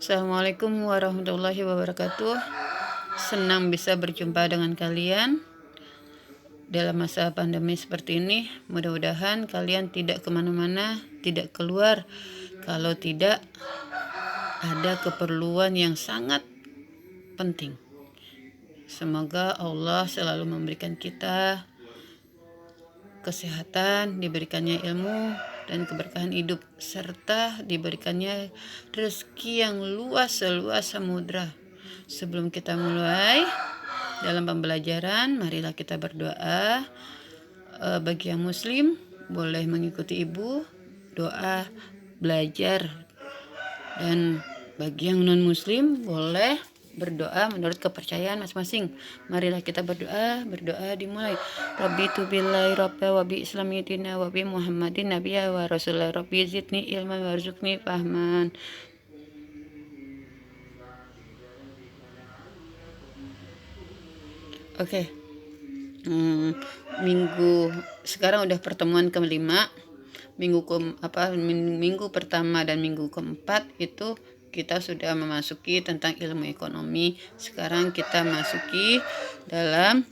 Assalamualaikum warahmatullahi wabarakatuh. Senang bisa berjumpa dengan kalian dalam masa pandemi seperti ini. Mudah-mudahan kalian tidak kemana-mana, tidak keluar kalau tidak ada keperluan yang sangat penting. Semoga Allah selalu memberikan kita kesehatan, diberikannya ilmu dan keberkahan hidup, serta diberikannya rezeki yang luas seluas samudra. Sebelum kita mulai dalam pembelajaran, marilah kita berdoa. Bagi yang muslim boleh mengikuti ibu doa belajar, dan bagi yang non muslim boleh berdoa menurut kepercayaan masing-masing. Marilah kita berdoa dimulai. Rabbi tubillahi rabba wa bi islami dina wa bi muhammadin nabiyya wa rasulallah. Rabbi zidni ilman warzuqni fahman. Oke. Minggu sekarang udah pertemuan kelima. Minggu pertama dan minggu keempat itu kita sudah memasuki tentang ilmu ekonomi. Sekarang kita masuki dalam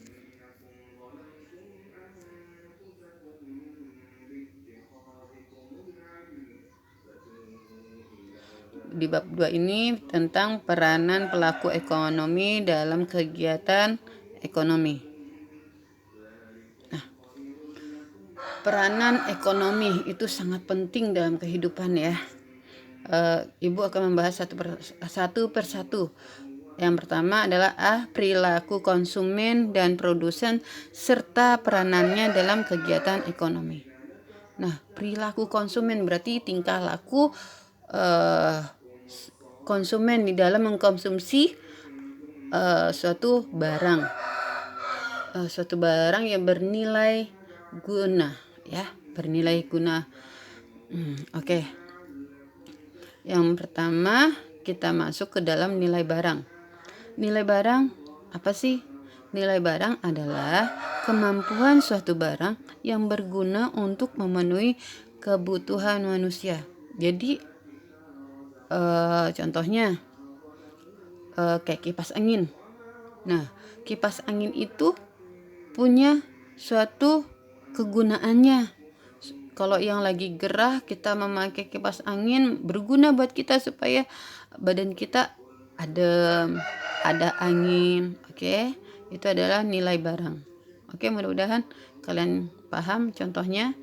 di bab 2 ini tentang peranan pelaku ekonomi dalam kegiatan ekonomi. Nah, peranan ekonomi itu sangat penting dalam kehidupan ya. Ibu akan membahas satu persatu. Yang pertama adalah perilaku konsumen dan produsen serta peranannya dalam kegiatan ekonomi. Nah, perilaku konsumen berarti tingkah laku konsumen di dalam mengkonsumsi suatu barang, yang bernilai guna ya, bernilai guna. Oke. Yang pertama kita masuk ke dalam nilai barang. Nilai barang apa sih? Nilai barang adalah kemampuan suatu barang yang berguna untuk memenuhi kebutuhan manusia. Jadi contohnya kayak kipas angin. Nah, kipas angin itu punya suatu kegunaannya. Kalau yang lagi gerah kita memakai kipas angin berguna buat kita supaya badan kita adem, ada angin. Oke, itu adalah nilai barang. Oke, mudah-mudahan kalian paham. Contohnya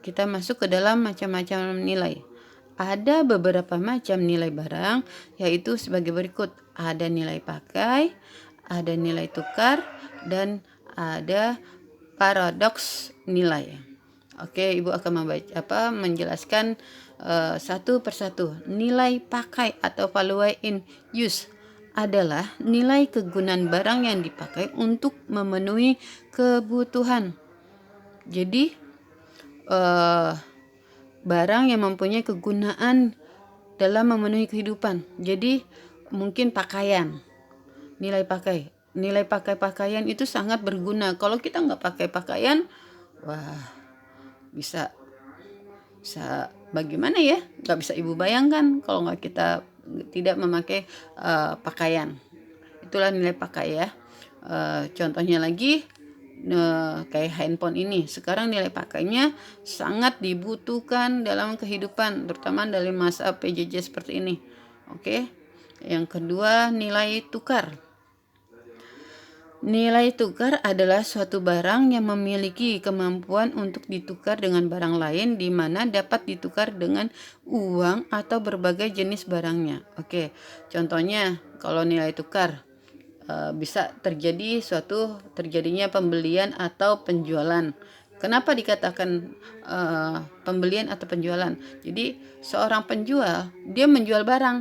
kita masuk ke dalam macam-macam nilai. Ada beberapa macam nilai barang, yaitu sebagai berikut. Ada nilai pakai, ada nilai tukar, dan ada paradoks nilai. Oke, Ibu akan menjelaskan satu persatu. Nilai pakai atau value in use adalah nilai kegunaan barang yang dipakai untuk memenuhi kebutuhan. Jadi barang yang mempunyai kegunaan dalam memenuhi kehidupan. Jadi mungkin pakaian, nilai pakai pakaian itu sangat berguna. Kalau kita nggak pakai pakaian, bisa bagaimana ya? Nggak bisa Ibu bayangkan kalau nggak kita tidak memakai pakaian. Itulah nilai pakai ya. Contohnya lagi kayak handphone ini. Sekarang nilai pakainya sangat dibutuhkan dalam kehidupan, terutama dalam masa PJJ seperti ini. Oke. Yang kedua, nilai tukar. Nilai tukar adalah suatu barang yang memiliki kemampuan untuk ditukar dengan barang lain, di mana dapat ditukar dengan uang atau berbagai jenis barangnya. Oke, contohnya kalau nilai tukar bisa terjadinya pembelian atau penjualan. Kenapa dikatakan pembelian atau penjualan? Jadi seorang penjual dia menjual barang.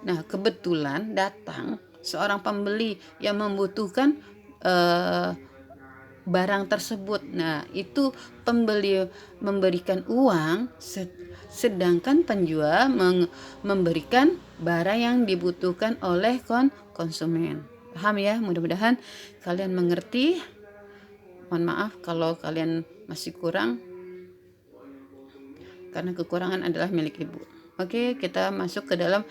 Nah, kebetulan datang seorang pembeli yang membutuhkan barang tersebut. Nah, itu pembeli memberikan uang, sedangkan penjual memberikan barang yang dibutuhkan oleh konsumen. Paham ya? Mudah-mudahan kalian mengerti. Mohon maaf kalau kalian masih kurang, karena kekurangan adalah milik Ibu. Oke, kita masuk ke dalam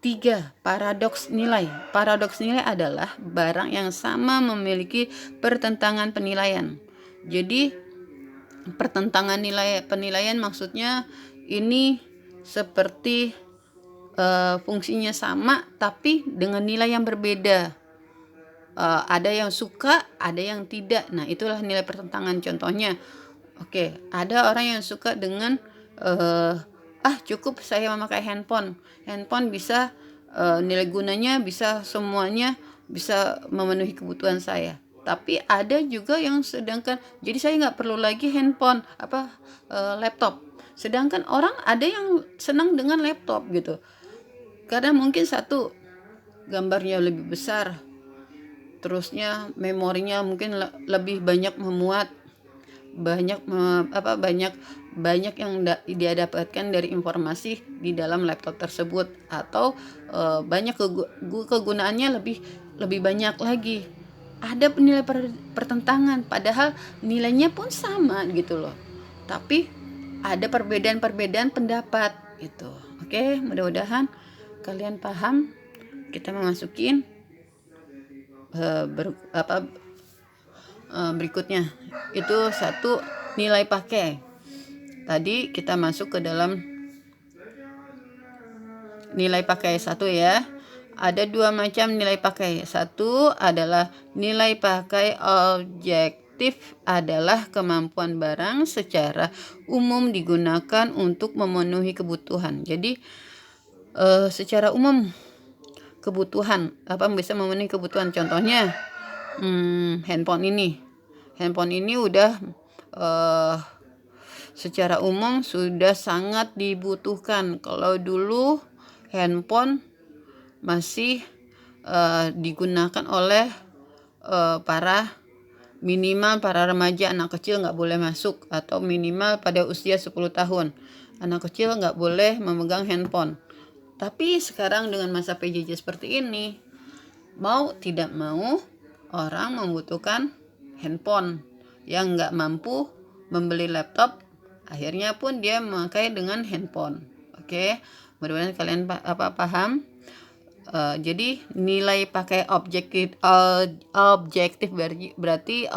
3. Paradoks nilai. Paradoks nilai adalah barang yang sama memiliki pertentangan penilaian. Jadi pertentangan nilai penilaian maksudnya ini seperti fungsinya sama tapi dengan nilai yang berbeda. Ada yang suka, ada yang tidak. Nah, itulah nilai pertentangan. Contohnya, oke, ada orang yang suka dengan cukup saya memakai handphone. Handphone bisa nilai gunanya bisa semuanya bisa memenuhi kebutuhan saya. Tapi ada juga yang sedangkan jadi saya nggak perlu lagi handphone laptop. Sedangkan orang ada yang senang dengan laptop gitu. Karena mungkin satu gambarnya lebih besar, terusnya memorinya mungkin lebih banyak memuat, banyak banyak yang dia dapatkan dari informasi di dalam laptop tersebut, atau banyak kegunaannya lebih banyak lagi. Ada nilai pertentangan padahal nilainya pun sama gitu loh, tapi ada perbedaan pendapat gitu. Oke, mudah-mudahan kalian paham. Kita memasukin berikutnya, itu 1, nilai pakai. Tadi kita masuk ke dalam nilai pakai 1 ya. Ada 2 macam nilai pakai. 1 adalah nilai pakai objektif, adalah kemampuan barang secara umum digunakan untuk memenuhi kebutuhan. Jadi secara umum kebutuhan bisa memenuhi kebutuhan. Contohnya handphone ini udah secara umum sudah sangat dibutuhkan. Kalau dulu handphone masih digunakan oleh minimal para remaja, anak kecil nggak boleh masuk, atau minimal pada usia 10 tahun anak kecil nggak boleh memegang handphone. Tapi sekarang dengan masa PJJ seperti ini, mau tidak mau orang membutuhkan handphone. Yang nggak mampu membeli laptop, akhirnya pun dia memakai dengan handphone. Oke, mudah-mudahan kalian paham. Jadi nilai pakai objektif berarti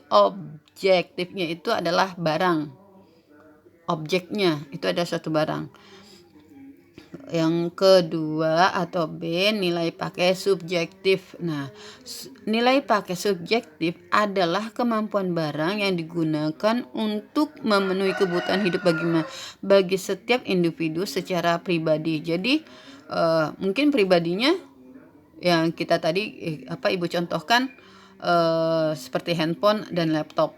objektifnya itu adalah barang. Objeknya itu ada suatu barang. Yang kedua atau B, nilai pakai subjektif. Nah, nilai pakai subjektif adalah kemampuan barang yang digunakan untuk memenuhi kebutuhan hidup bagi setiap individu secara pribadi. Jadi mungkin pribadinya yang kita tadi Ibu contohkan seperti handphone dan laptop.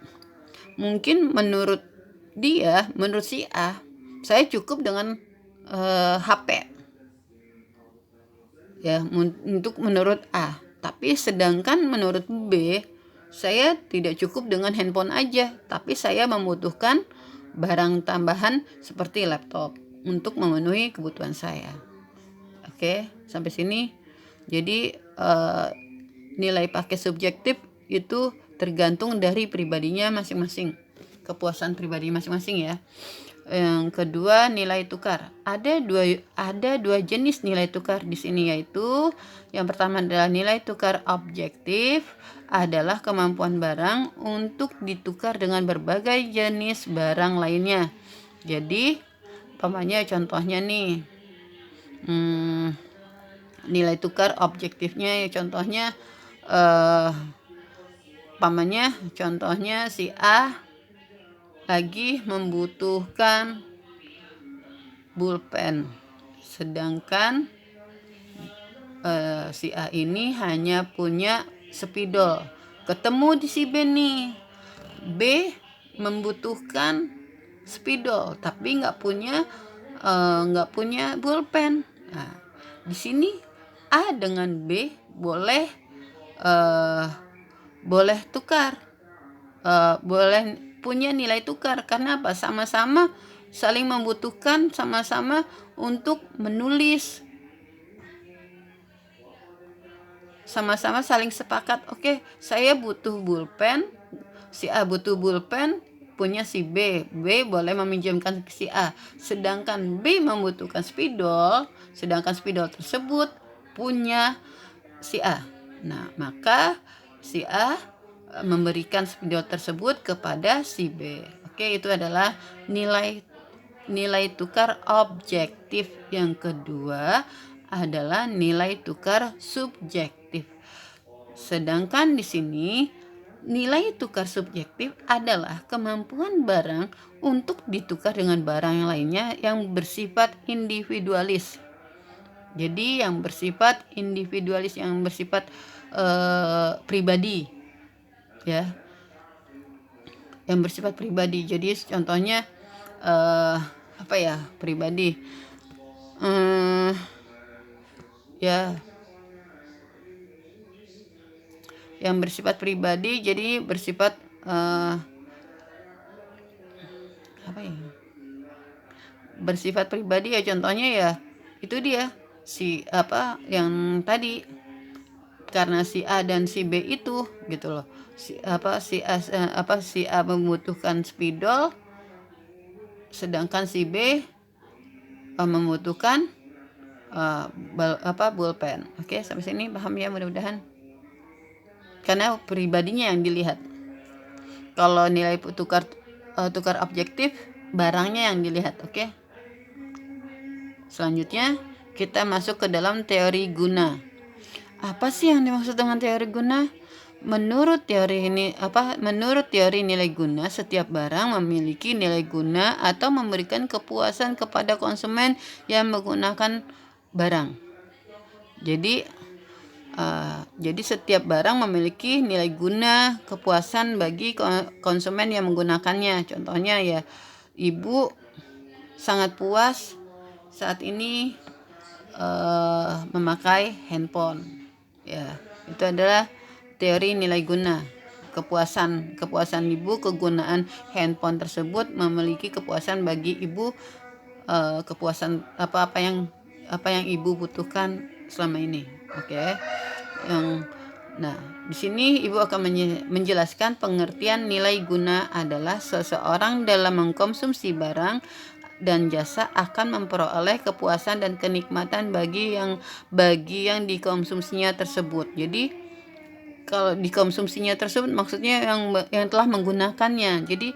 Mungkin menurut si A, saya cukup dengan HP ya untuk menurut A, tapi sedangkan menurut B, saya tidak cukup dengan handphone aja, tapi saya membutuhkan barang tambahan seperti laptop untuk memenuhi kebutuhan saya. Oke, sampai sini. Jadi nilai pakai subjektif itu tergantung dari pribadinya masing-masing, kepuasan pribadi masing-masing ya. Yang kedua, nilai tukar. Ada dua jenis nilai tukar di sini, yaitu yang pertama adalah nilai tukar objektif, adalah kemampuan barang untuk ditukar dengan berbagai jenis barang lainnya. Jadi contohnya nih, nilai tukar objektifnya contohnya contohnya si A lagi membutuhkan pulpen, sedangkan si A ini hanya punya spidol. Ketemu di si B nih, B membutuhkan spidol tapi nggak punya pulpen. Nah, di sini A dengan B boleh tukar, boleh punya nilai tukar. Karena apa? Sama-sama saling membutuhkan, sama-sama untuk menulis, sama-sama saling sepakat. Oke, saya butuh pulpen, si A butuh pulpen, punya si B boleh meminjamkan ke si A, sedangkan B membutuhkan spidol, sedangkan spidol tersebut punya si A. Nah, maka si A memberikan spidol tersebut kepada si B. Oke, itu adalah nilai tukar objektif. Yang kedua adalah nilai tukar subjektif. Sedangkan di sini nilai tukar subjektif adalah kemampuan barang untuk ditukar dengan barang yang lainnya yang bersifat individualis. Jadi yang bersifat individualis, yang bersifat pribadi, ya, yang bersifat pribadi. Jadi contohnya apa ya, pribadi, ya, yang bersifat pribadi, jadi bersifat apa ya, bersifat pribadi ya, contohnya ya itu dia si apa yang tadi, karena si A dan si B itu gitu loh, si A membutuhkan spidol, sedangkan si B membutuhkan pulpen. Oke, sampai sini paham ya, mudah-mudahan, karena pribadinya yang dilihat. Kalau nilai tukar objektif, barangnya yang dilihat. Oke, selanjutnya kita masuk ke dalam teori guna. Apa sih yang dimaksud dengan teori guna? Menurut teori nilai guna, setiap barang memiliki nilai guna atau memberikan kepuasan kepada konsumen yang menggunakan barang. Jadi setiap barang memiliki nilai guna, kepuasan bagi konsumen yang menggunakannya. Contohnya ya, ibu sangat puas saat ini memakai handphone. Ya, itu adalah teori nilai guna. Kepuasan ibu kegunaan handphone tersebut memiliki kepuasan bagi ibu, kepuasan apa yang ibu butuhkan selama ini. Oke. Nah, di sini ibu akan menjelaskan pengertian nilai guna adalah seseorang dalam mengkonsumsi barang dan jasa akan memperoleh kepuasan dan kenikmatan bagi yang dikonsumsinya tersebut. Jadi kalau dikonsumsinya tersebut maksudnya yang telah menggunakannya. Jadi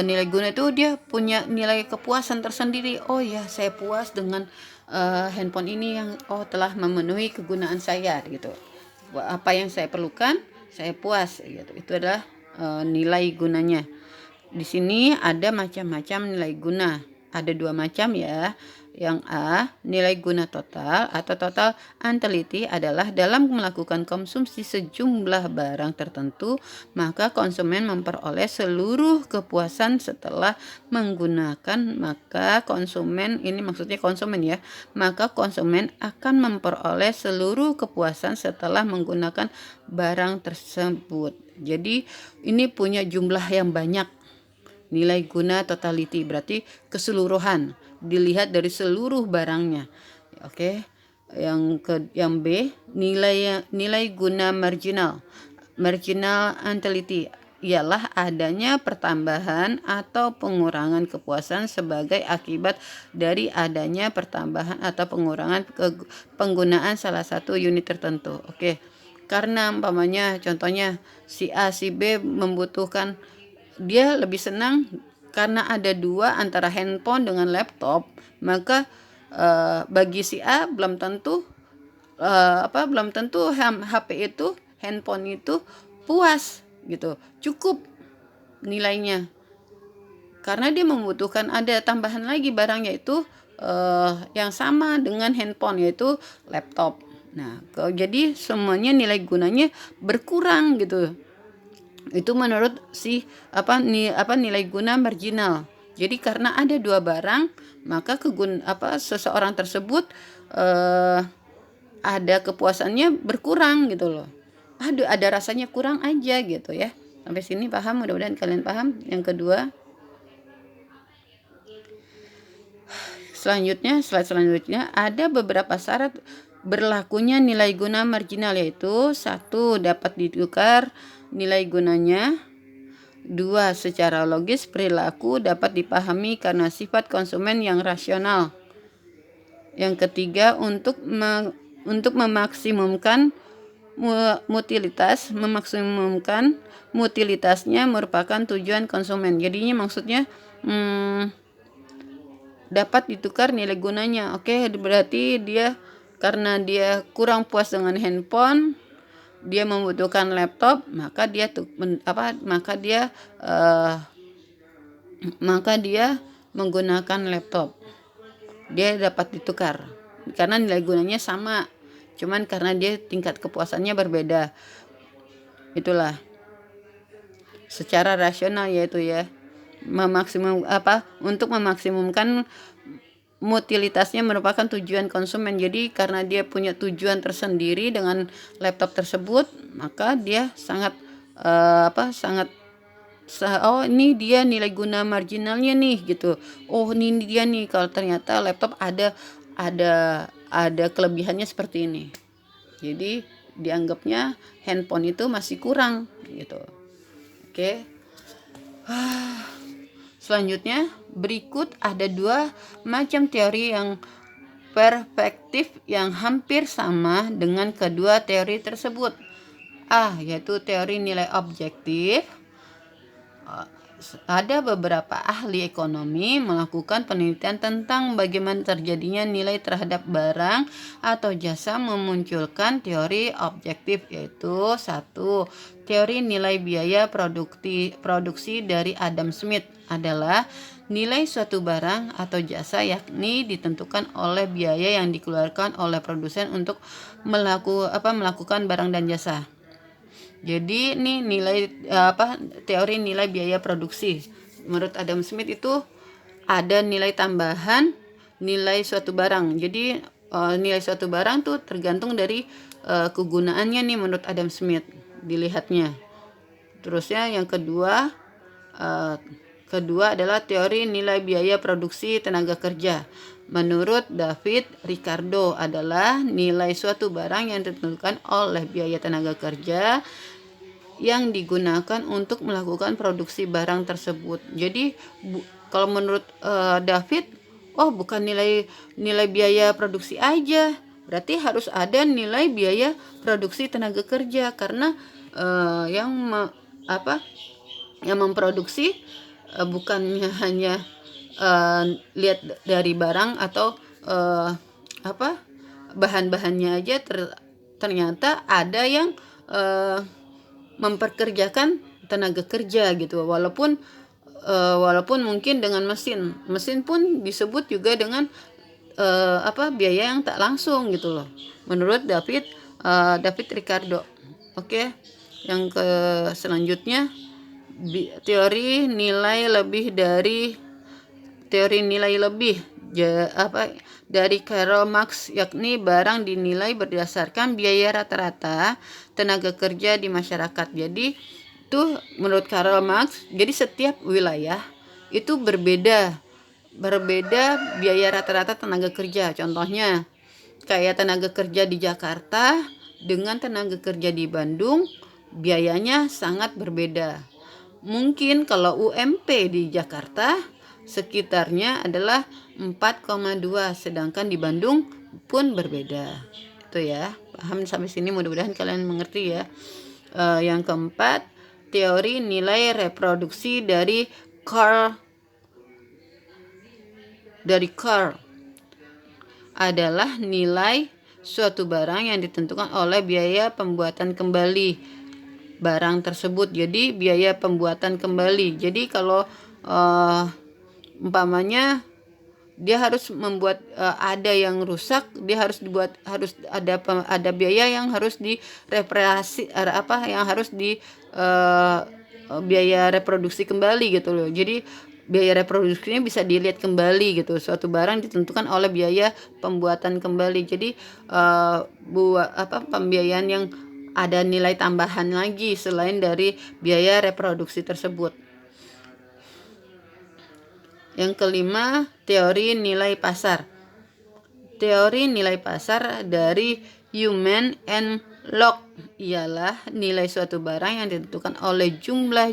nilai guna itu dia punya nilai kepuasan tersendiri. Oh ya, saya puas dengan handphone ini yang telah memenuhi kegunaan saya gitu. Apa yang saya perlukan, saya puas gitu. Itu adalah nilai gunanya. Di sini ada macam-macam nilai guna. Ada 2 macam ya. Yang A, nilai guna total atau total utility adalah dalam melakukan konsumsi sejumlah barang tertentu, maka konsumen memperoleh seluruh kepuasan setelah menggunakan. Maka konsumen, ini maksudnya konsumen ya, maka konsumen akan memperoleh seluruh kepuasan setelah menggunakan barang tersebut. Jadi ini punya jumlah yang banyak. Nilai guna totality berarti keseluruhan, dilihat dari seluruh barangnya. Oke. Yang B, nilai guna marginal utility ialah adanya pertambahan atau pengurangan kepuasan sebagai akibat dari adanya pertambahan atau pengurangan penggunaan salah satu unit tertentu. Oke. Karena umpamanya contohnya si A si B membutuhkan, dia lebih senang karena ada 2 antara handphone dengan laptop, maka bagi si A belum tentu HP itu, handphone itu puas gitu, cukup nilainya, karena dia membutuhkan ada tambahan lagi barang, yaitu yang sama dengan handphone, yaitu laptop. Nah, jadi semuanya nilai gunanya berkurang gitu. Itu menurut nilai guna marginal. Jadi karena ada 2 barang, maka seseorang tersebut ada kepuasannya berkurang gitu loh. Ada rasanya kurang aja gitu ya. Sampai sini paham? Mudah-mudahan kalian paham. Yang kedua, slide selanjutnya ada beberapa syarat berlakunya nilai guna marginal, yaitu 1, dapat ditukar nilai gunanya 2. Secara logis, perilaku dapat dipahami karena sifat konsumen yang rasional. Yang ketiga, untuk memaksimumkan memmaksimumkan utilitasnya merupakan tujuan konsumen. Jadinya maksudnya dapat ditukar nilai gunanya. Oke, berarti dia karena dia kurang puas dengan handphone, dia membutuhkan laptop, maka dia menggunakan laptop. Dia dapat ditukar karena nilai gunanya sama, cuman karena dia tingkat kepuasannya berbeda. Itulah secara rasional, yaitu ya untuk memaksimumkan utilitasnya merupakan tujuan konsumen. Jadi karena dia punya tujuan tersendiri dengan laptop tersebut, maka dia sangat oh ini dia nilai guna marginalnya nih gitu. Oh ini dia nih, kalau ternyata laptop ada kelebihannya seperti ini. Jadi dianggapnya handphone itu masih kurang gitu. Oke. Selanjutnya, berikut ada 2 macam teori yang perspektif yang hampir sama dengan kedua teori tersebut. Yaitu teori nilai objektif. Ada beberapa ahli ekonomi melakukan penelitian tentang bagaimana terjadinya nilai terhadap barang atau jasa memunculkan teori objektif, yaitu 1. Teori nilai biaya produksi dari Adam Smith adalah nilai suatu barang atau jasa yakni ditentukan oleh biaya yang dikeluarkan oleh produsen untuk melakukan barang dan jasa. Jadi ini teori nilai biaya produksi. Menurut Adam Smith itu ada nilai tambahan nilai suatu barang. Jadi nilai suatu barang tuh tergantung dari kegunaannya nih menurut Adam Smith dilihatnya. Terusnya yang kedua adalah teori nilai biaya produksi tenaga kerja. Menurut David Ricardo adalah nilai suatu barang yang ditentukan oleh biaya tenaga kerja yang digunakan untuk melakukan produksi barang tersebut. Jadi kalau menurut David, bukan nilai biaya produksi aja, berarti harus ada nilai biaya produksi tenaga kerja karena yang memproduksi bukannya hanya lihat dari barang atau bahan-bahannya aja, ternyata ada yang memperkerjakan tenaga kerja gitu, walaupun mungkin dengan mesin pun disebut juga dengan biaya yang tak langsung gitu loh menurut David Ricardo. Oke. Yang selanjutnya teori nilai lebih dari Karl Marx, yakni barang dinilai berdasarkan biaya rata-rata tenaga kerja di masyarakat. Jadi itu menurut Karl Marx, jadi setiap wilayah itu berbeda biaya rata-rata tenaga kerja. Contohnya kayak tenaga kerja di Jakarta dengan tenaga kerja di Bandung biayanya sangat berbeda. Mungkin kalau UMP di Jakarta sekitarnya adalah 4,2, sedangkan di Bandung pun berbeda. Itu ya, paham sampai sini, mudah-mudahan kalian mengerti ya. Yang keempat, teori nilai reproduksi dari Karl adalah nilai suatu barang yang ditentukan oleh biaya pembuatan kembali barang tersebut. Jadi biaya pembuatan kembali. Jadi kalau umpamanya dia harus membuat ada yang rusak, dia harus ada biaya yang harus direparasi, yang harus biaya reproduksi kembali gitu loh. Jadi biaya reproduksinya bisa dilihat kembali gitu. Suatu barang ditentukan oleh biaya pembuatan kembali. Jadi pembiayaan yang ada nilai tambahan lagi selain dari biaya reproduksi tersebut. Yang kelima, teori nilai pasar. Teori nilai pasar dari Human and Locke ialah nilai suatu barang yang ditentukan oleh jumlah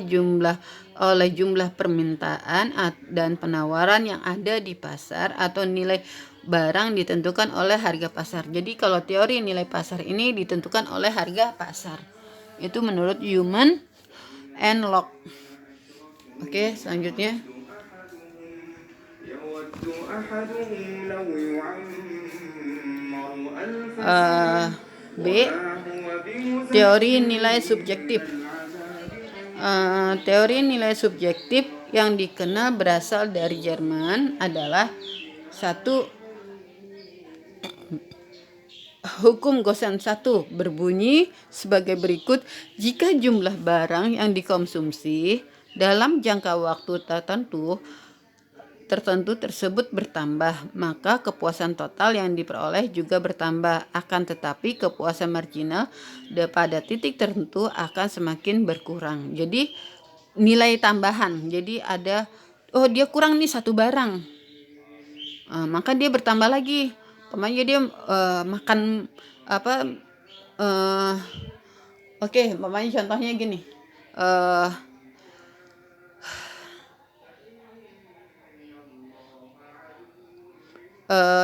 oleh jumlah permintaan dan penawaran yang ada di pasar, atau nilai barang ditentukan oleh harga pasar. Jadi kalau teori nilai pasar ini ditentukan oleh harga pasar. Itu menurut Human and Locke. Oke, selanjutnya. B. Teori nilai subjektif. Teori nilai subjektif yang dikenal berasal dari Jerman adalah satu, hukum Gosen 1 berbunyi sebagai berikut: jika jumlah barang yang dikonsumsi dalam jangka waktu tertentu tersebut bertambah, maka kepuasan total yang diperoleh juga bertambah. Akan tetapi kepuasan marginal pada titik tertentu akan semakin berkurang. Jadi nilai tambahan. Jadi ada, oh dia kurang nih satu barang, maka dia bertambah lagi. Pokoknya dia makan apa? Oke, pokoknya contohnya gini.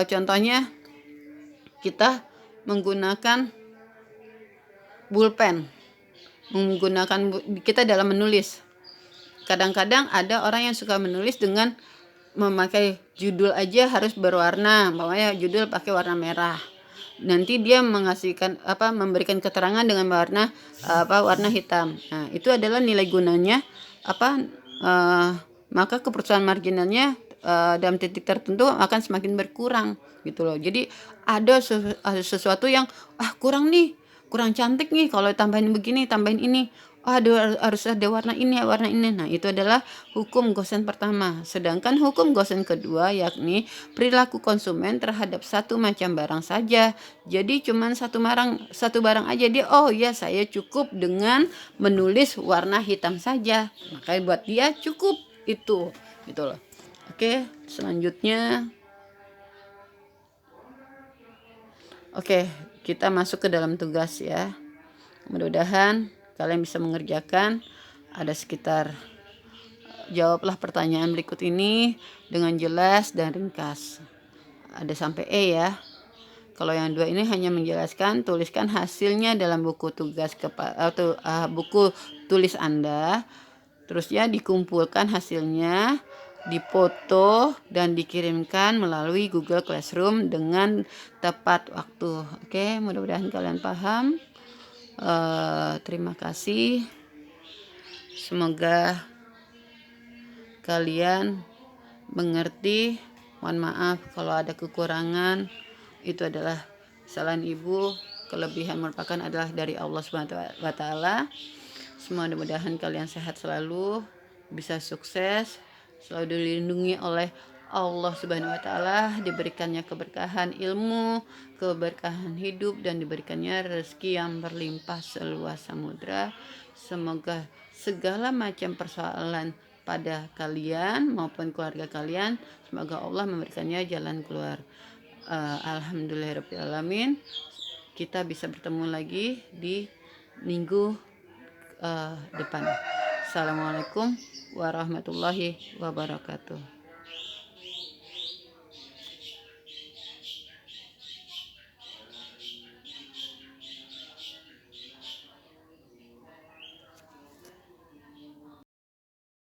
Contohnya kita menggunakan pulpen, kita dalam menulis. Kadang-kadang ada orang yang suka menulis dengan memakai judul aja harus berwarna, pokoknya judul pakai warna merah. Nanti dia memberikan keterangan dengan warna hitam. Nah, itu adalah nilai gunanya maka kepuasan marginalnya dalam titik tertentu akan semakin berkurang gitu loh. Jadi ada sesuatu yang kurang nih, kurang cantik nih, kalau tambahin begini, tambahin ini, harus ada warna ini. Nah, itu adalah hukum Gosen pertama. Sedangkan hukum Gosen kedua yakni perilaku konsumen terhadap satu macam barang saja. Jadi cuman satu barang aja dia, saya cukup dengan menulis warna hitam saja, makanya buat dia cukup itu gitu loh. Oke, selanjutnya. Oke, kita masuk ke dalam tugas ya. Mudah-mudahan kalian bisa mengerjakan. Ada sekitar, jawablah pertanyaan berikut ini dengan jelas dan ringkas. Ada sampai E ya. Kalau yang 2 ini hanya menjelaskan, tuliskan hasilnya dalam buku tugas atau buku tulis Anda. Terus ya dikumpulkan hasilnya, dipoto dan dikirimkan melalui Google Classroom dengan tepat waktu. Oke, mudah-mudahan kalian paham. Terima kasih. Semoga kalian mengerti. Mohon maaf kalau ada kekurangan. Itu adalah kesalahan ibu. Kelebihan merupakan adalah dari Allah SWT. Mudah-mudahan kalian sehat selalu, bisa sukses, selalu dilindungi oleh Allah SWT, diberikannya keberkahan ilmu, keberkahan hidup, dan diberikannya rezeki yang berlimpah seluas samudra. Semoga segala macam persoalan pada kalian maupun keluarga kalian, semoga Allah memberikannya jalan keluar. Alhamdulillahirrahmanirrahim. Kita bisa bertemu lagi di minggu depan. Assalamualaikum warahmatullahi wabarakatuh.